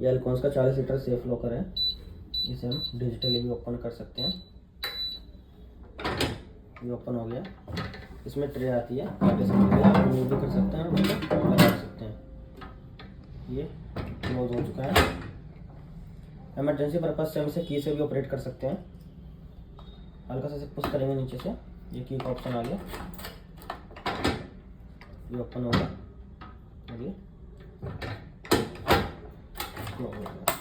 ये अल्कॉन्स का 40 litre safe locker है। इसे हम डिजिटली भी ओपन कर सकते हैं। ये ओपन हो गया। इसमें ट्रे आती है, आप रिमूव भी कर सकते हैं और मतलब लगा सकते हैं। ये क्लोज हो चुका है। इमरजेंसी पर्पज से हम इसे की से भी ऑपरेट कर सकते हैं। हल्का सा इसे पुश करेंगे नीचे से, ये की का ऑप्शन आ गया, ये ओपन होगा और ये क्लोज हो गया।